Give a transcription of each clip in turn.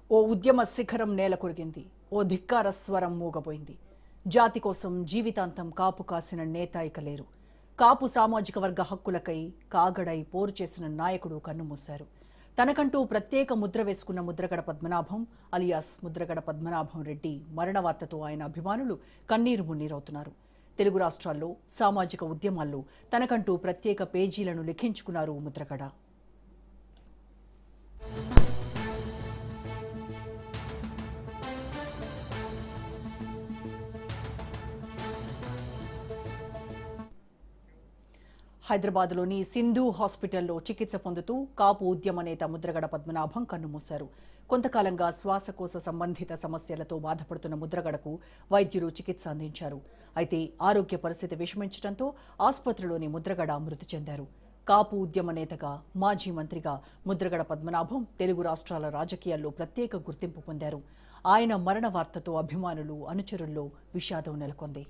ఓ ఉద్యమ శిఖరం నేలకొరిగింది. ఓ ధిక్కార స్వరం మూగబోయింది. జాతి కోసం జీవితాంతం కాపు కాసిన నేత ఇక లేరు. కాపు సామాజిక వర్గ హక్కులకై కాగడై పోరు చేసిన నాయకుడు కన్నుమూశారు. తనకంటూ ప్రత్యేక ముద్ర వేసుకున్న ముద్రగడ పద్మనాభం అలియాస్ ముద్రగడ పద్మనాభం రెడ్డి మరణ వార్తతో ఆయన అభిమానులు కన్నీరు మున్నీరవుతున్నారు. తెలుగు రాష్ట్రాల్లో సామాజిక ఉద్యమాల్లో తనకంటూ ప్రత్యేక పేజీలను లిఖించుకున్నారు ముద్రగడ. హైదరాబాద్లోని సింధు హాస్పిటల్లో చికిత్స పొందుతూ కాపు ఉద్యమ నేత ముద్రగడ పద్మనాభం కన్నుమూశారు. కొంతకాలంగా శ్వాసకోశ సంబంధిత సమస్యలతో బాధపడుతున్న ముద్రగడకు వైద్యులు చికిత్స అందించారు. అయితే ఆరోగ్య పరిస్థితి విషమించడంతో ఆసుపత్రిలోని ముద్రగడ మృతి చెందారు. కాపు ఉద్యమ నేతగా, మాజీ మంత్రిగా ముద్రగడ పద్మనాభం తెలుగు రాష్ట్రాల రాజకీయాల్లో ప్రత్యేక గుర్తింపు పొందారు. ఆయన మరణ వార్తతో అభిమానులు, అనుచరుల్లో విషాదం నెలకొంది.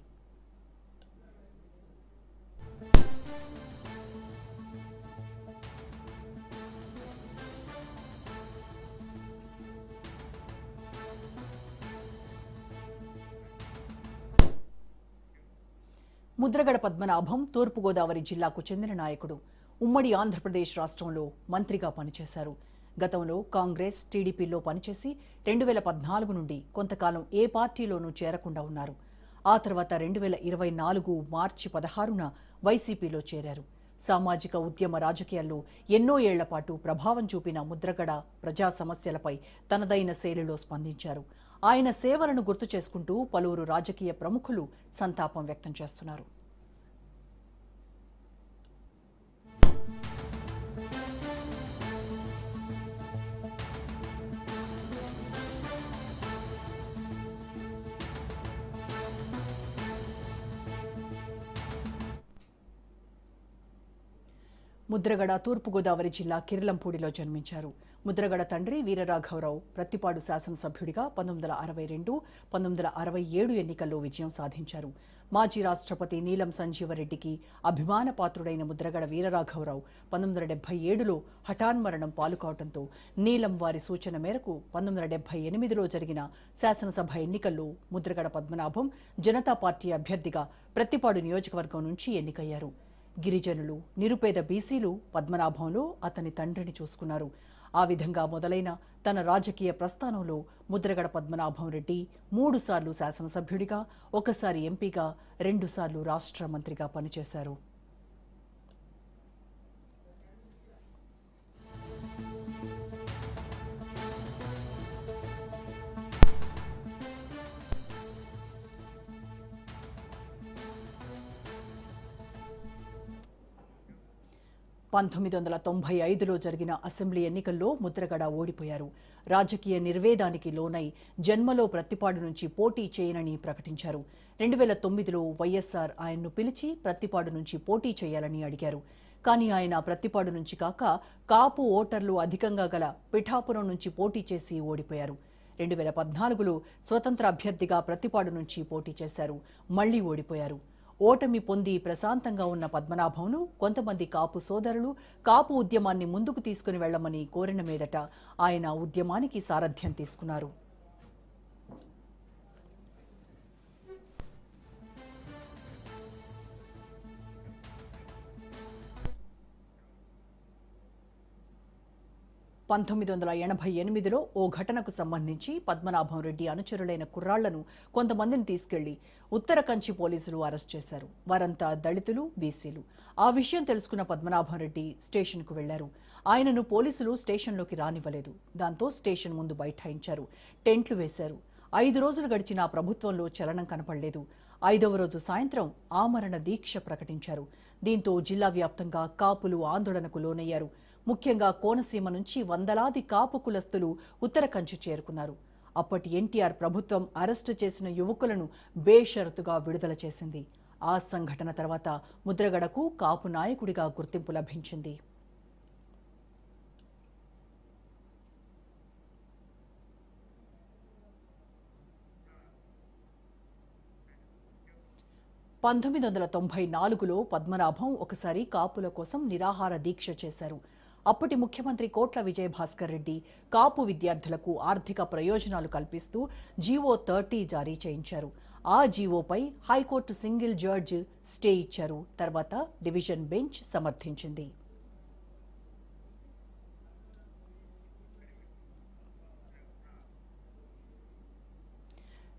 ముద్రగడ పద్మనాభం తూర్పుగోదావరి జిల్లాకు చెందిన నాయకుడు. ఉమ్మడి ఆంధ్రప్రదేశ్ రాష్ట్రంలో మంత్రిగా పనిచేశారు. గతంలో కాంగ్రెస్, టీడీపీలో పనిచేసి 2014 నుండి కొంతకాలం ఏ పార్టీలోనూ చేరకుండా ఉన్నారు. ఆ తర్వాత 2024 మార్చి 16న వైసీపీలో చేరారు. సామాజిక ఉద్యమ రాజకీయాల్లో ఎన్నో ఏళ్ల పాటు ప్రభావం చూపిన ముద్రగడ ప్రజా సమస్యలపై తనదైన శైలిలో స్పందించారు. ఆయన సేవలను గుర్తు చేసుకుంటూ పలువురు రాజకీయ ప్రముఖులు సంతాపం వ్యక్తం చేస్తున్నారు. ముద్రగడ తూర్పుగోదావరి జిల్లా కిర్లంపూడిలో జన్మించారు. ముద్రగడ తండ్రి వీరరాఘవరావు ప్రత్తిపాడు శాసనసభ్యుడిగా 1962, 1967 ఎన్నికల్లో విజయం సాధించారు. మాజీ రాష్ట్రపతి నీలం సంజీవరెడ్డికి అభిమాన పాత్రుడైన ముద్రగడ వీరరాఘవరావు 1977లో హఠాన్మరణం పాలుకావడంతో నీలం వారి సూచన మేరకు 1978లో జరిగిన శాసనసభ ఎన్నికల్లో ముద్రగడ పద్మనాభం జనతా పార్టీ అభ్యర్థిగా ప్రత్తిపాడు నియోజకవర్గం నుంచి ఎన్నికయ్యారు. గిరిజనులు, నిరుపేద బీసీలు పద్మనాభంలో అతని తండ్రిని చూసుకున్నారు. ఆ విధంగా మొదలైన తన రాజకీయ ప్రస్థానంలో ముద్రగడ పద్మనాభం రెడ్డి 3 సార్లు శాసనసభ్యుడిగా, 1 సారి ఎంపీగా, 2 సార్లు రాష్ట్ర మంత్రిగా పనిచేశారు. పంతొమ్మిది 1995లో జరిగిన అసెంబ్లీ ఎన్నికల్లో ముద్రగడ ఓడిపోయారు. రాజకీయ నిర్వేదానికి లోనై జన్మలో ప్రత్తిపాడు నుంచి పోటీ చేయనని ప్రకటించారు. 2009లో వైఎస్ఆర్ ఆయన్ను పిలిచి ప్రత్తిపాడు నుంచి పోటీ చేయాలని అడిగారు. కానీ ఆయన ప్రత్తిపాడు నుంచి కాక కాపు ఓటర్లు అధికంగా గల పిఠాపురం నుంచి పోటీ చేసి ఓడిపోయారు. 2014లో స్వతంత్ర అభ్యర్థిగా ప్రత్తిపాడు నుంచి పోటీ చేశారు. మళ్లీ ఓడిపోయారు. ఓటమి పొంది ప్రశాంతంగా ఉన్న పద్మనాభంను కొంతమంది కాపు సోదరులు కాపు ఉద్యమాన్ని ముందుకు తీసుకుని వెళ్లమని కోరిన మీదట ఆయన ఉద్యమానికి సారథ్యం తీసుకున్నారు. పంతొమ్మిది 1988లో ఓ ఘటనకు సంబంధించి పద్మనాభం రెడ్డి అనుచరులైన కుర్రాళ్లను కొంతమందిని తీసుకెళ్లి ఉత్తర కంచి పోలీసులు అరెస్ట్ చేశారు. వారంతా దళితులు, బీసీలు. ఆ విషయం తెలుసుకున్న పద్మనాభం రెడ్డి స్టేషన్కు వెళ్లారు. ఆయనను పోలీసులు స్టేషన్లోకి రానివ్వలేదు. దాంతో స్టేషన్ ముందు బైఠాయించారు. టెంట్లు వేశారు. 5 రోజులు గడిచినా ప్రభుత్వంలో చలనం కనపడలేదు. 5వ రోజు సాయంత్రం ఆమరణ దీక్ష ప్రకటించారు. దీంతో జిల్లా వ్యాప్తంగా కాపులు ఆందోళనకు లోనయ్యారు. ముఖ్యంగా కోనసీమ నుంచి వందలాది కాపు కులస్తులు ఉత్తర కంచి చేరుకున్నారు. అప్పటి ఎన్టీఆర్ ప్రభుత్వం అరెస్టు చేసిన యువకులను బేషరతుగా విడుదల చేసింది. ఆ సంఘటన తర్వాత ముద్రగడకు కాపు నాయకుడిగా గుర్తింపు లభించింది. 1994లో పద్మనాభం ఒకసారి కాపుల కోసం నిరాహార దీక్ష చేశారు. అప్పటి ముఖ్యమంత్రి కోట్ల విజయభాస్కర్ రెడ్డి కాపు విద్యార్థులకు ఆర్థిక ప్రయోజనాలు కల్పిస్తూ జీవో 30 జారీ చేయించారు. ఆ జీవోపై హైకోర్టు సింగిల్ జడ్జ్ స్టే ఇచ్చారు. తర్వాత డివిజన్ బెంచ్ సమర్థించింది.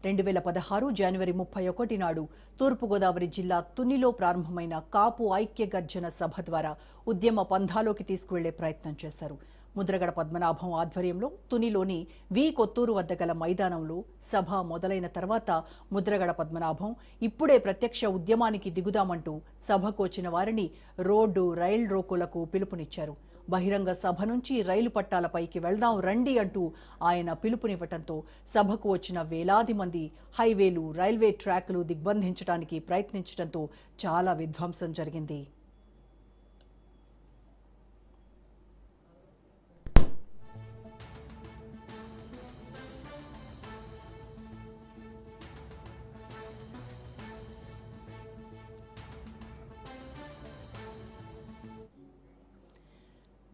2016 జనవరి 31 నాడు తూర్పుగోదావరి జిల్లా తునిలో ప్రారంభమైన కాపు ఐక్య గర్జన సభ ద్వారా ఉద్యమ పంథాలోకి తీసుకువెళ్లే ప్రయత్నం చేశారు. ముద్రగడ పద్మనాభం ఆధ్వర్యంలో తునిలోని వి కొత్తూరు వద్ద గల మైదానంలో సభ మొదలైన తర్వాత ముద్రగడ పద్మనాభం ఇప్పుడే ప్రత్యక్ష ఉద్యమానికి దిగుదామంటూ సభకు వచ్చిన వారిని రోడ్డు, రైలు రోకోలకు పిలుపునిచ్చారు. బహిరంగ సభ నుంచి రైలు పట్టాలపైకి వెళ్దాం రండి అంటూ ఆయన పిలుపునివ్వటంతో సభకు వచ్చిన వేలాది మంది హైవేలు, రైల్వే ట్రాక్లు దిగ్బంధించడానికి ప్రయత్నించడంతో చాలా విధ్వంసం జరిగింది.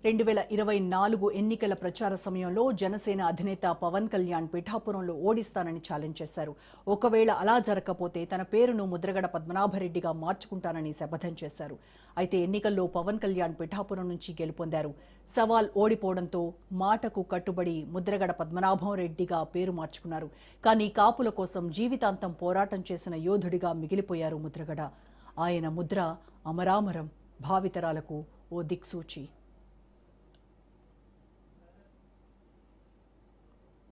రెండు 2024 ఎన్నికల ప్రచార సమయంలో జనసేన అధినేత పవన్ కళ్యాణ్ పిఠాపురంలో ఓడిస్తానని ఛాలెంజ్ చేశారు. ఒకవేళ అలా జరగకపోతే తన పేరును ముద్రగడ పద్మనాభరెడ్డిగా మార్చుకుంటానని శపథం చేశారు. అయితే ఎన్నికల్లో పవన్ కళ్యాణ్ పిఠాపురం నుంచి గెలుపొందారు. సవాల్ ఓడిపోవడంతో మాటకు కట్టుబడి ముద్రగడ పద్మనాభం రెడ్డిగా పేరు మార్చుకున్నారు. కానీ కాపుల కోసం జీవితాంతం పోరాటం చేసిన యోధుడిగా మిగిలిపోయారు ముద్రగడ. ఆయన ముద్ర అమరామరం, భావితరాలకు ఓ దిక్సూచి.